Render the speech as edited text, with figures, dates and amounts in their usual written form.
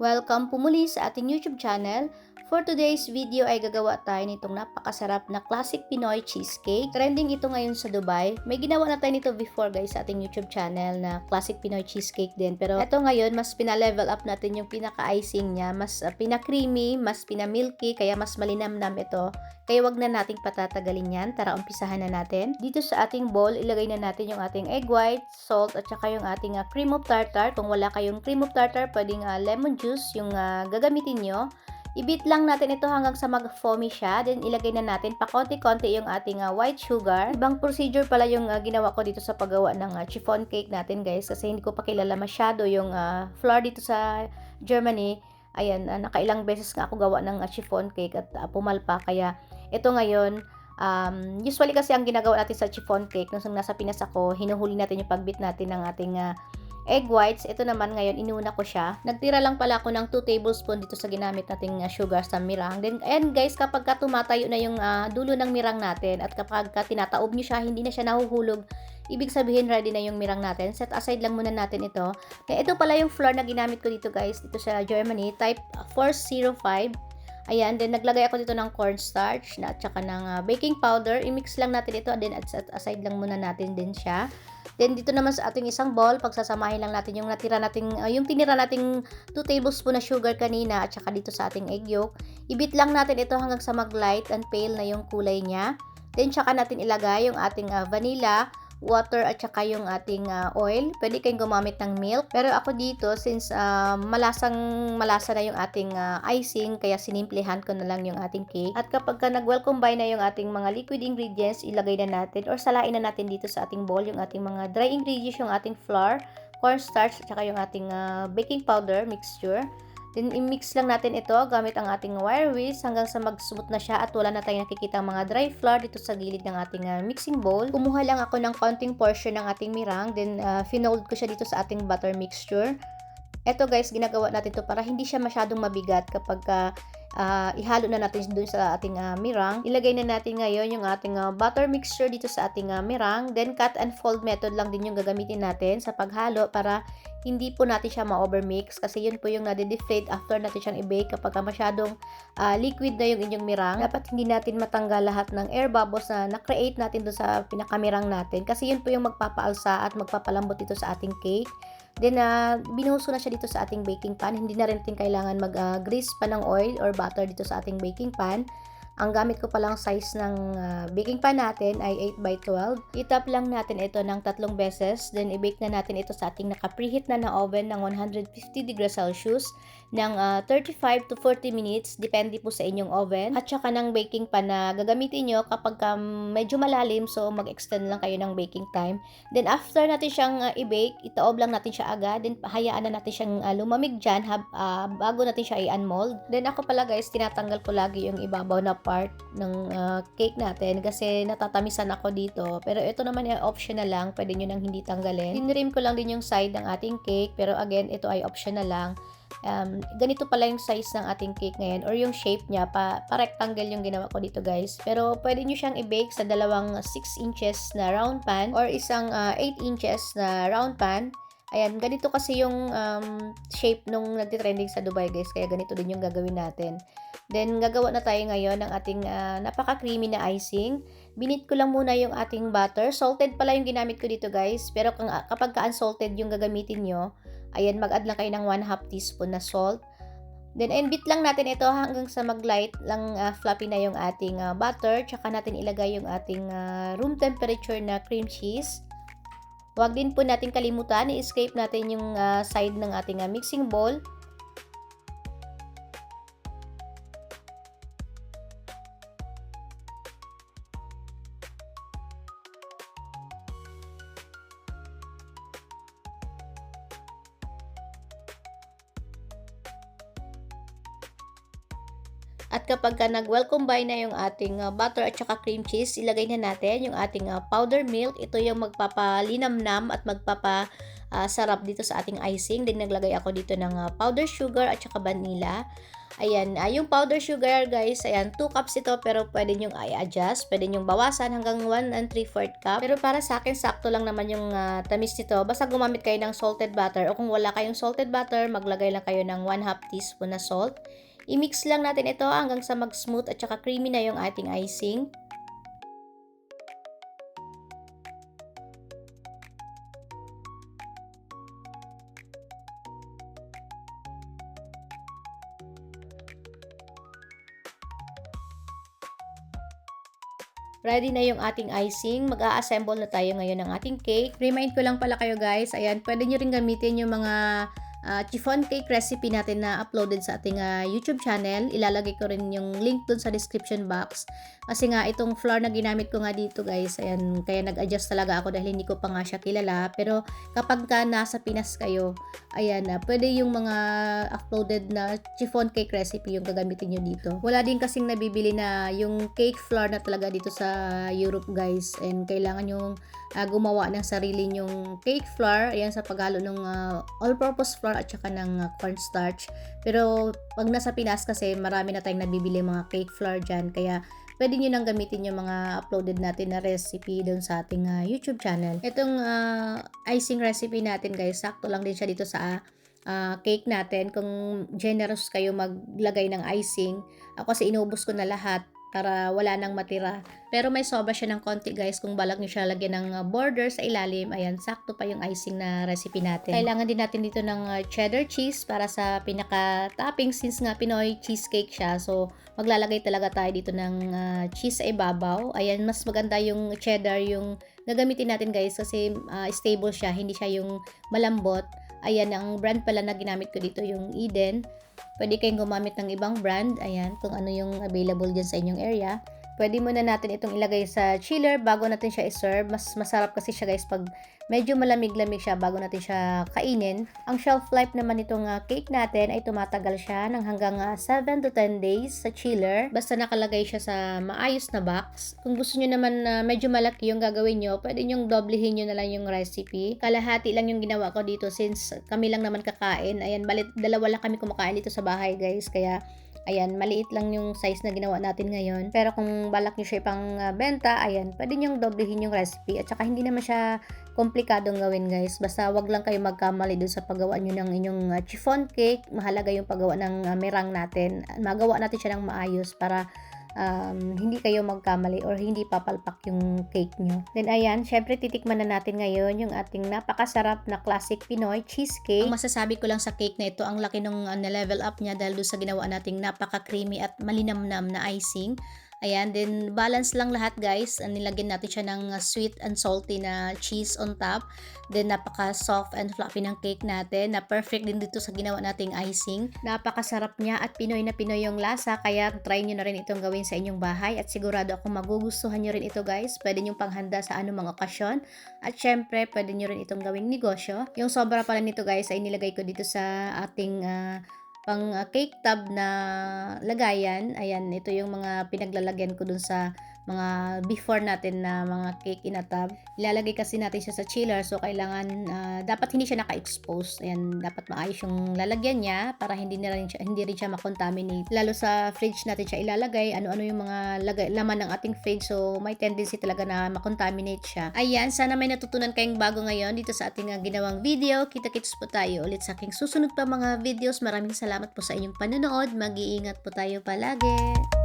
Welcome po muli sa ating YouTube channel. For today's video ay gagawa tayo nitong napakasarap na classic Pinoy cheesecake. Trending ito ngayon sa Dubai. May ginawa na tayo nito before guys sa ating YouTube channel na classic Pinoy cheesecake din. Pero ito ngayon mas pina-level up natin yung pinaka-icing niya. Mas pina-creamy, mas pina-milky, kaya mas malinamnam ito. Kaya wag na nating patatagalin yan. Tara umpisahan na natin. Dito sa ating bowl, ilagay na natin yung ating egg white, salt, at saka yung ating cream of tartar. Kung wala kayong cream of tartar, pwedeng lemon juice yung gagamitin nyo. I-beat lang natin ito hanggang sa mag-foamy siya. Then, ilagay na natin pa konti-konti yung ating white sugar. Ibang procedure pala yung ginawa ko dito sa paggawa ng chiffon cake natin, guys. Kasi hindi ko pa kilala masyado yung flour dito sa Germany. Ayan, nakailang beses nga ako gawa ng chiffon cake at pumalpa. Kaya, ito ngayon, usually kasi ang ginagawa natin sa chiffon cake, nung nasa Pinas ako, hinuhuli natin yung pag-beat natin ng ating egg whites. Ito naman ngayon, inuna ko siya. Nagtira lang pala ako ng 2 tablespoon dito sa ginamit nating sugar sa mirang. Then, ayan guys, kapag tumatayo na yung dulo ng mirang natin at kapag tinataob nyo siya, hindi na siya nahuhulog, ibig sabihin ready na yung mirang natin. Set aside lang muna natin ito. Then, ito pala yung flour na ginamit ko dito guys, dito sa Germany, type 405. Ayan, then naglagay ako dito ng cornstarch at saka ng baking powder. I-mix lang natin ito, then at aside lang muna natin din siya. Then dito naman sa ating isang bowl, pagsasamahin lang natin yung yung tinira nating 2 tablespoon na sugar kanina at saka dito sa ating egg yolk. I-beat lang natin ito hanggang sa mag-light and pale na yung kulay niya. Then saka natin ilagay yung ating vanilla, water at saka yung ating oil. Pwede kayong gumamit ng milk. Pero ako dito, since malasa na yung ating icing, kaya sinimplehan ko na lang yung ating cake. At kapag nag-well combine na yung ating mga liquid ingredients, ilagay na natin or salain na natin dito sa ating bowl yung ating mga dry ingredients, yung ating flour, cornstarch at saka yung ating baking powder mixture. Then, i-mix lang natin ito gamit ang ating wire whisk hanggang sa mag-smooth na siya at wala na tayong nakikita mga dry flour dito sa gilid ng ating mixing bowl. Kumuha lang ako ng konting portion ng ating mirang, then finold ko siya dito sa ating butter mixture. Ito guys, ginagawa natin to para hindi siya masyadong mabigat kapag ihalo na natin dun sa ating mirang. Ilagay na natin ngayon yung ating butter mixture dito sa ating mirang. Then cut and fold method lang din yung gagamitin natin sa paghalo para hindi po natin siya ma-overmix kasi yun po yung nade-deflate after natin siyang i-bake kapag masyadong liquid na yung inyong mirang. Dapat hindi natin matanggal lahat ng air bubbles na na-create natin doon sa pinakamirang natin kasi yun po yung magpapaalsa at magpapalambot dito sa ating cake. Then, binuhuso na siya dito sa ating baking pan. Hindi na rin natin kailangan mag-grease pa ng oil or butter dito sa ating baking pan. Ang gamit ko palang size ng baking pan natin ay 8x12. I-tap lang natin ito ng 3 beses. Then, i-bake na natin ito sa ating naka-preheat na oven ng 150 degrees Celsius ng 35 to 40 minutes. Depende po sa inyong oven. At saka ng baking pan na gagamitin nyo kapag medyo malalim. So, mag-extend lang kayo ng baking time. Then, after natin siyang i-bake, itaob lang natin siya agad. Then, hayaan na natin siyang lumamig dyan bago natin siya i-unmold. Then, ako pala guys, tinatanggal ko lagi yung ibabaw na part ng cake natin kasi natatamisan ako dito. Pero ito naman ay optional lang. Pwede nyo nang hindi tanggalin. Tinrim ko lang din yung side ng ating cake. Pero again, ito ay optional lang. Ganito pala yung size ng ating cake ngayon or yung shape niya. Pa-rectangle yung ginawa ko dito guys. Pero pwede nyo siyang i-bake sa dalawang 6 inches na round pan or isang 8 inches na round pan. Ayan, ganito kasi yung shape nung nagtitrending sa Dubai guys. Kaya ganito din yung gagawin natin. Then, gagawa na tayo ngayon ng ating napaka-creamy na icing. Binit ko lang muna yung ating butter. Salted pala yung ginamit ko dito guys. Pero kapag ka-unsalted yung gagamitin nyo, ayan, mag-add lang kayo ng 1/2 teaspoon na salt. Then, bit lang natin ito hanggang sa mag-light lang fluffy na yung ating butter. Tsaka natin ilagay yung ating room temperature na cream cheese. Huwag din po natin kalimutan, i-scrape natin yung side ng ating mixing bowl. At kapag nag-well combine na yung ating butter at saka cream cheese, ilagay na natin yung ating powder milk. Ito yung magpapalinamnam at magpapasarap dito sa ating icing. Then naglagay ako dito ng powder sugar at saka vanilla. Ayan, yung powder sugar guys, ayan, 2 cups ito pero pwede nyong i-adjust, pwede nyong bawasan hanggang 1 and 3/4 cup. Pero para sa akin, sakto lang naman yung tamis nito. Basta gumamit kayo ng salted butter o kung wala kayong salted butter, maglagay lang kayo ng 1/2 teaspoon na salt. I-mix lang natin ito hanggang sa mag-smooth at saka creamy na yung ating icing. Ready na yung ating icing. Mag-a-assemble na tayo ngayon ng ating cake. Remind ko lang pala kayo guys, ayan, pwede nyo rin gamitin yung mga chiffon cake recipe natin na uploaded sa ating YouTube channel. Ilalagay ko rin yung link dun sa description box. Kasi nga, itong flour na ginamit ko nga dito guys, ayan, kaya nag-adjust talaga ako dahil hindi ko pa nga siya kilala. Pero kapag ka nasa Pinas kayo, ayan, pwede yung mga uploaded na chiffon cake recipe yung gagamitin nyo dito. Wala din kasing nabibili na yung cake flour na talaga dito sa Europe guys, and kailangan yung gumawa ng sarili nyong cake flour, ayan, sa paghalo ng all-purpose flour at saka ng cornstarch. Pero pag nasa Pinas kasi marami na tayong nabibili mga cake flour dyan, kaya pwede nyo nang gamitin yung mga uploaded natin na recipe doon sa ating YouTube channel. Itong icing recipe natin guys, sakto lang din siya dito sa cake natin. Kung generous kayo maglagay ng icing, ako kasi inubos ko na lahat para wala nang matira. Pero may sobra siya ng konti guys kung balak nyo siya lagyan ng border sa ilalim. Ayan, sakto pa yung icing na recipe natin. Kailangan din natin dito ng cheddar cheese para sa pinaka-topping since nga Pinoy cheesecake siya. So, maglalagay talaga tayo dito ng cheese sa ibabaw. Ayan, mas maganda yung cheddar yung gagamitin natin guys kasi stable siya, hindi siya yung malambot. Ayan, ang brand pala na ginamit ko dito yung Eden. Pwede kayong gumamit ng ibang brand. Ayan, kung ano yung available dyan sa inyong area. Pwede muna natin itong ilagay sa chiller bago natin siya i-serve. Mas masarap kasi siya guys pag medyo malamig-lamig siya bago natin siya kainin. Ang shelf life naman nitong cake natin ay tumatagal siya ng hanggang 7 to 10 days sa chiller. Basta nakalagay siya sa maayos na box. Kung gusto nyo naman medyo malaki yung gagawin nyo, pwede nyong doblehin nyo na lang yung recipe. Kalahati lang yung ginawa ko dito since kami lang naman kakain. Ayan, balit dalawa lang kami kumakain dito sa bahay guys. Kaya ayan, maliit lang yung size na ginawa natin ngayon. Pero kung balak nyo siya ipang benta, ayan, pwede nyong doblehin yung recipe. At saka hindi naman siya komplikadong gawin guys. Basta wag lang kayo magkamali dun sa paggawa nyo ng inyong chiffon cake. Mahalaga yung paggawa ng meringue natin. Magawa natin siya ng maayos para hindi kayo magkamali or hindi papalpak yung cake nyo. Then ayan, syempre titikman na natin ngayon yung ating napakasarap na classic Pinoy cheesecake. Ang masasabi ko lang sa cake na ito, ang laki nung na-level up niya dahil doon sa ginawa nating napaka-creamy at malinamnam na icing. Ayan, then balance lang lahat guys. Nilagyan natin siya ng sweet and salty na cheese on top. Then napaka-soft and fluffy ng cake natin na perfect din dito sa ginawa nating icing. Napakasarap niya at Pinoy na Pinoy yung lasa, kaya try nyo na rin itong gawin sa inyong bahay at sigurado akong magugustuhan nyo rin ito guys. Pwede nyo panghanda sa anumang okasyon at syempre pwede nyo rin itong gawing negosyo. Yung sobra pala nito guys ay nilagay ko dito sa ating pang cake tub na lagayan. Ayan, ito yung mga pinaglalagyan ko dun sa mga before natin na mga cake in a tub. Ilalagay kasi natin siya sa chiller, so kailangan dapat hindi siya naka-expose. Ayan, dapat maayos yung lalagyan niya para hindi rin siya makontaminate. Lalo sa fridge natin siya ilalagay, ano-ano yung mga laman ng ating fridge, so may tendency talaga na makontaminate siya. Ayan, sana may natutunan kayong bago ngayon dito sa ating ginawang video. Kita-kits po tayo ulit sa aking susunod pa mga videos. Maraming salamat po sa inyong panonood. Mag-iingat po tayo palagi.